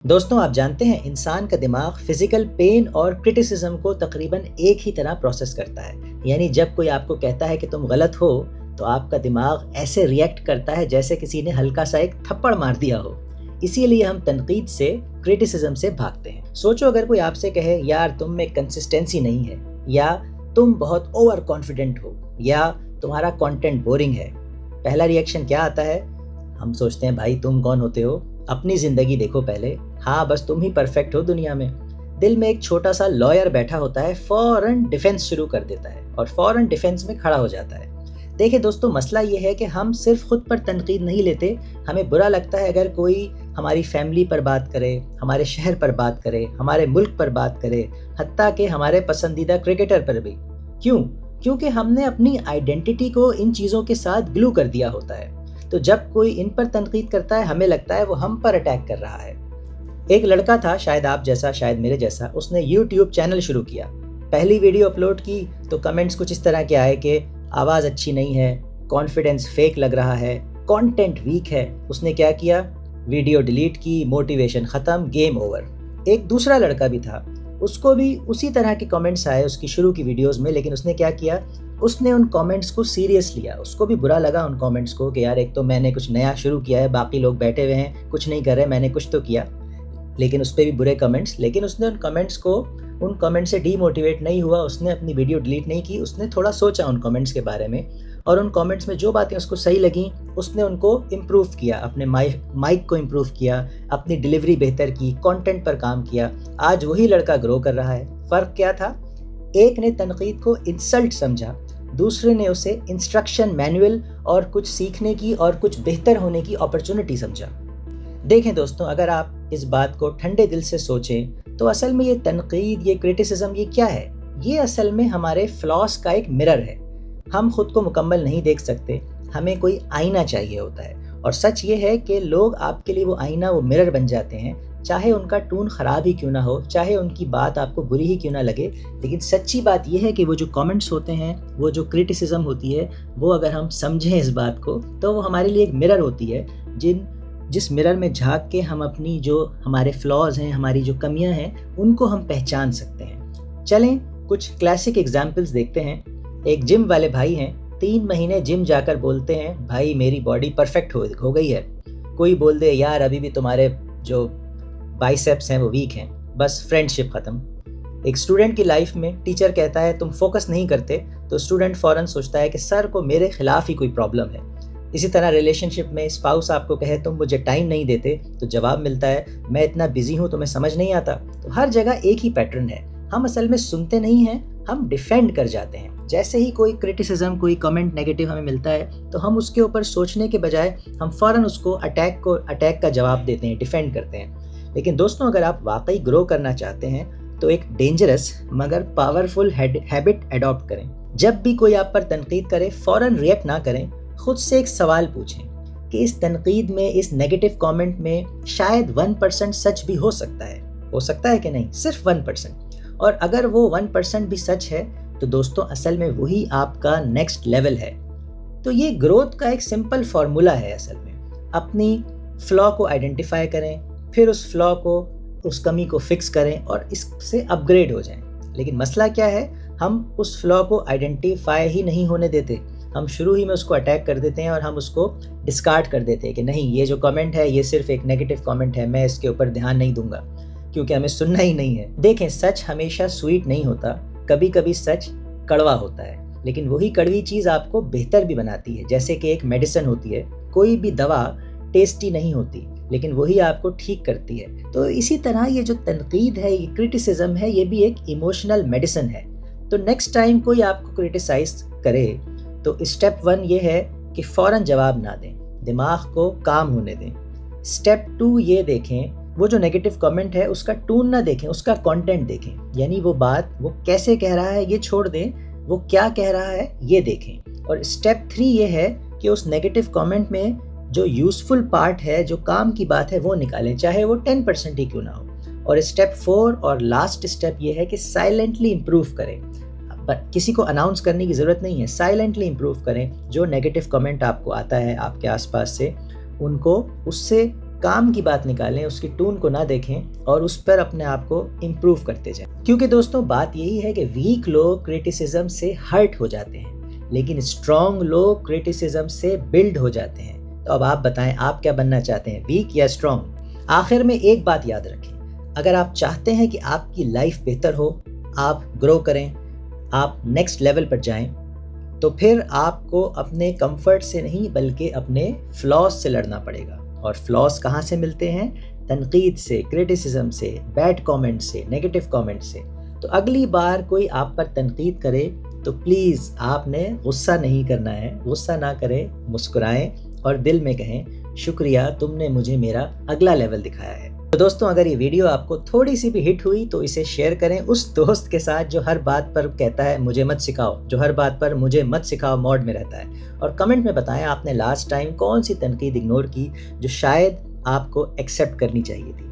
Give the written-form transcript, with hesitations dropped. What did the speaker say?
دوستوں، آپ جانتے ہیں انسان کا دماغ فزیکل پین اور کرٹیسزم کو تقریباً ایک ہی طرح پروسیس کرتا ہے. یعنی جب کوئی آپ کو کہتا ہے کہ تم غلط ہو تو آپ کا دماغ ایسے ریئیکٹ کرتا ہے جیسے کسی نے ہلکا سا ایک تھپڑ مار دیا ہو. اسی لیے ہم تنقید سے، کرٹیسزم سے بھاگتے ہیں. سوچو اگر کوئی آپ سے کہے یار تم میں کنسسٹنسی نہیں ہے، یا تم بہت اوور کانفیڈنٹ ہو، یا تمہارا کانٹینٹ بورنگ ہے. پہلا ریئیکشن کیا آتا ہے؟ ہم سوچتے ہیں بھائی تم کون ہوتے ہو، اپنی زندگی دیکھو پہلے، ہاں بس تم ہی پرفیکٹ ہو دنیا میں. دل میں ایک چھوٹا سا لائر بیٹھا ہوتا ہے، فوراً ڈیفنس شروع کر دیتا ہے اور فوراً ڈیفنس میں کھڑا ہو جاتا ہے. دیکھیں دوستو، مسئلہ یہ ہے کہ ہم صرف خود پر تنقید نہیں لیتے. ہمیں برا لگتا ہے اگر کوئی ہماری فیملی پر بات کرے، ہمارے شہر پر بات کرے، ہمارے ملک پر بات کرے، حتیٰ کہ ہمارے پسندیدہ کرکٹر پر بھی. کیوں؟ کیونکہ ہم نے اپنی آئیڈینٹی کو ان چیزوں کے ساتھ گلو کر دیا ہوتا ہے. تو جب کوئی ان پر تنقید کرتا ہے ہمیں لگتا ہے وہ ہم پر اٹیک کر رہا ہے. ایک لڑکا تھا، شاید آپ جیسا، شاید میرے جیسا. اس نے یوٹیوب چینل شروع کیا. پہلی ویڈیو اپلوڈ کی تو کمنٹس کچھ اس طرح کے آئے کہ آواز اچھی نہیں ہے، کانفیڈنس فیک لگ رہا ہے، کانٹینٹ ویک ہے. اس نے کیا کیا؟ ویڈیو ڈیلیٹ کی، موٹیویشن ختم، گیم اوور. ایک دوسرا لڑکا بھی تھا، اس کو بھی اسی طرح کے کمنٹس آئے اس کی شروع کی ویڈیوز میں، لیکن اس نے کیا کیا؟ اس نے ان کامنٹس کو سیریس لیا. اس کو بھی برا لگا ان کامنٹس کو کہ یار ایک تو میں نے کچھ نیا شروع کیا ہے، باقی لوگ بیٹھے ہوئے ہیں کچھ نہیں کر رہے، میں نے کچھ تو کیا. لیکن اس پہ بھی برے کمنٹس. لیکن اس نے ان کمنٹ سے ڈی موٹیویٹ نہیں ہوا. اس نے اپنی ویڈیو ڈیلیٹ نہیں کی. اس نے تھوڑا سوچا ان کمنٹس کے بارے میں، اور ان کمنٹس میں جو باتیں اس کو صحیح لگیں اس نے ان کو امپروو کیا. اپنے مائک کو امپروو کیا، اپنی ڈیلیوری بہتر کی، کانٹینٹ پر کام کیا. آج وہی لڑکا گرو کر رہا ہے. فرق کیا تھا؟ ایک نے تنقید کو انسلٹ سمجھا، دوسرے نے اسے انسٹرکشن مینول اور کچھ سیکھنے کی اور کچھ بہتر ہونے کی اپرچونٹی سمجھا. دیکھیں دوستوں، اگر آپ اس بات کو ٹھنڈے دل سے سوچیں تو اصل میں یہ تنقید، یہ کرٹیسزم، یہ کیا ہے؟ یہ اصل میں ہمارے فلاس کا ایک مرر ہے. ہم خود کو مکمل نہیں دیکھ سکتے، ہمیں کوئی آئینہ چاہیے ہوتا ہے. اور سچ یہ ہے کہ لوگ آپ کے لیے وہ آئینہ، وہ مرر بن جاتے ہیں، چاہے ان کا ٹون خراب ہی کیوں نہ ہو، چاہے ان کی بات آپ کو بری ہی کیوں نہ لگے. لیکن سچی بات یہ ہے کہ وہ جو کامنٹس ہوتے ہیں، وہ جو کرٹیسزم ہوتی ہے، وہ اگر ہم سمجھیں اس بات کو تو وہ ہمارے لیے ایک مرر ہوتی ہے، جس مرر میں جھانک کے ہم اپنی جو ہمارے فلاز ہیں، ہماری جو کمیاں ہیں، ان کو ہم پہچان سکتے ہیں. چلیں کچھ کلاسک ایگزامپلز دیکھتے ہیں. ایک جم والے بھائی ہیں، 3 مہینے جم جا کر بولتے ہیں بھائی میری باڈی پرفیکٹ ہو گئی ہے. کوئی بول دے یار ابھی بھی تمہارے جو بائیسیپس ہیں وہ ویک ہیں، بس فرینڈ شپ ختم. ایک اسٹوڈنٹ کی لائف میں ٹیچر کہتا ہے تم فوکس نہیں کرتے، تو اسٹوڈنٹ فوراً سوچتا ہے کہ سر کو میرے خلاف ہی کوئی پرابلم ہے. اسی طرح ریلیشن شپ میں اسپاؤس آپ کو کہے تم مجھے ٹائم نہیں دیتے، تو جواب ملتا ہے میں اتنا بزی ہوں تمہیں سمجھ نہیں آتا. تو ہر جگہ ایک ہی پیٹرن ہے. ہم اصل میں سنتے نہیں ہیں، ہم ڈیفینڈ کر جاتے ہیں. جیسے ہی کوئی کرٹیسزم، کوئی کمنٹ نیگیٹو ہمیں ملتا ہے تو ہم اس کے اوپر سوچنے کے بجائے ہم فوراً اس کو اٹیک کا جواب دیتے ہیں، ڈیفینڈ کرتے ہیں. لیکن دوستوں، اگر آپ واقعی گرو کرنا چاہتے ہیں تو ایک ڈینجرس مگر پاورفل ہیبٹ ایڈاپٹ کریں. جب بھی کوئی آپ پر تنقید کرے فوراً ریئیکٹ نہ کریں. خود سے ایک سوال پوچھیں کہ اس تنقید میں، اس نیگیٹو کامنٹ میں شاید 1% سچ بھی ہو سکتا ہے کہ نہیں؟ صرف 1%. اور اگر وہ 1% بھی سچ ہے تو دوستوں اصل میں وہی آپ کا نیکسٹ لیول ہے. تو یہ گروتھ کا ایک سمپل فارمولا ہے. اصل میں اپنی فلا کو آئیڈینٹیفائی کریں، پھر اس فلا کو، اس کمی کو فکس کریں اور اس سے اپ گریڈ ہو جائیں. لیکن مسئلہ کیا ہے؟ ہم اس فلا کو آئیڈینٹیفائی ہی نہیں ہونے دیتے. ہم شروع ہی میں اس کو اٹیک کر دیتے ہیں اور ہم اس کو ڈسکارڈ کر دیتے ہیں کہ نہیں، یہ جو کامنٹ ہے یہ صرف ایک نیگیٹو کامنٹ ہے، میں اس کے اوپر دھیان نہیں دوں گا کیونکہ ہمیں سننا ہی نہیں ہے. دیکھیں، سچ ہمیشہ سویٹ نہیں ہوتا. کبھی کبھی سچ کڑوا ہوتا ہے، لیکن وہی کڑوی چیز آپ کو بہتر بھی بناتی ہے. جیسے کہ ایک میڈیسن ہوتی ہے، کوئی بھی دوا ٹیسٹی نہیں ہوتی لیکن وہی آپ کو ٹھیک کرتی ہے. تو اسی طرح یہ جو تنقید ہے، یہ کرٹیسزم ہے، یہ بھی ایک ایموشنل میڈیسن ہے. تو نیکسٹ ٹائم کوئی آپ کو کرٹیسائز کرے تو اسٹیپ 1 یہ ہے کہ فوراً جواب نہ دیں، دماغ کو کام ہونے دیں. اسٹیپ 2 یہ دیکھیں، وہ جو نیگیٹو کامنٹ ہے اس کا ٹون نہ دیکھیں، اس کا کانٹینٹ دیکھیں. یعنی وہ بات وہ کیسے کہہ رہا ہے یہ چھوڑ دیں، وہ کیا کہہ رہا ہے یہ دیکھیں. اور اسٹیپ 3 یہ ہے کہ اس نیگیٹو کامنٹ میں جو یوزفل پارٹ ہے، جو کام کی بات ہے، وہ نکالیں، چاہے وہ 10% ہی کیوں نہ ہو. اور اسٹیپ 4 اور لاسٹ اسٹیپ یہ ہے کہ سائلنٹلی امپروو کریں. کسی کو اناؤنس کرنے کی ضرورت نہیں ہے، سائلنٹلی امپروو کریں. جو نیگیٹو کمنٹ آپ کو آتا ہے آپ کے آس پاس سے، ان کو اس سے کام کی بات نکالیں، اس کی ٹون کو نہ دیکھیں اور اس پر اپنے آپ کو امپروو کرتے جائیں. کیونکہ دوستوں بات یہی ہے کہ ویک لوگ کرٹیسزم سے ہرٹ ہو جاتے ہیں، لیکن اسٹرانگ لوگ کرٹیسزم سے بلڈ ہو جاتے ہیں. تو اب آپ بتائیں آپ کیا بننا چاہتے ہیں، ویک یا اسٹرانگ؟ آخر میں ایک بات یاد رکھیں، اگر آپ چاہتے ہیں کہ آپ کی لائف بہتر ہو، آپ گرو کریں، آپ نیکسٹ لیول پر جائیں، تو پھر آپ کو اپنے کمفرٹ سے نہیں بلکہ اپنے فلاز سے لڑنا پڑے گا. اور فلاز کہاں سے ملتے ہیں؟ تنقید سے، کرٹیسزم سے، بیڈ کامنٹ سے، نیگیٹو کامنٹ سے. تو اگلی بار کوئی آپ پر تنقید کرے تو پلیز آپ نے غصہ نہیں کرنا ہے، غصہ نہ کریں، مسکرائیں اور دل میں کہیں شکریہ، تم نے مجھے میرا اگلا لیول دکھایا ہے. تو دوستوں اگر یہ ویڈیو آپ کو تھوڑی سی بھی ہٹ ہوئی تو اسے شیئر کریں اس دوست کے ساتھ جو ہر بات پر کہتا ہے مجھے مت سکھاؤ، جو ہر بات پر مجھے مت سکھاؤ موڈ میں رہتا ہے. اور کمنٹ میں بتائیں آپ نے لاسٹ ٹائم کون سی تنقید اگنور کی جو شاید آپ کو ایکسیپٹ کرنی چاہیے تھی.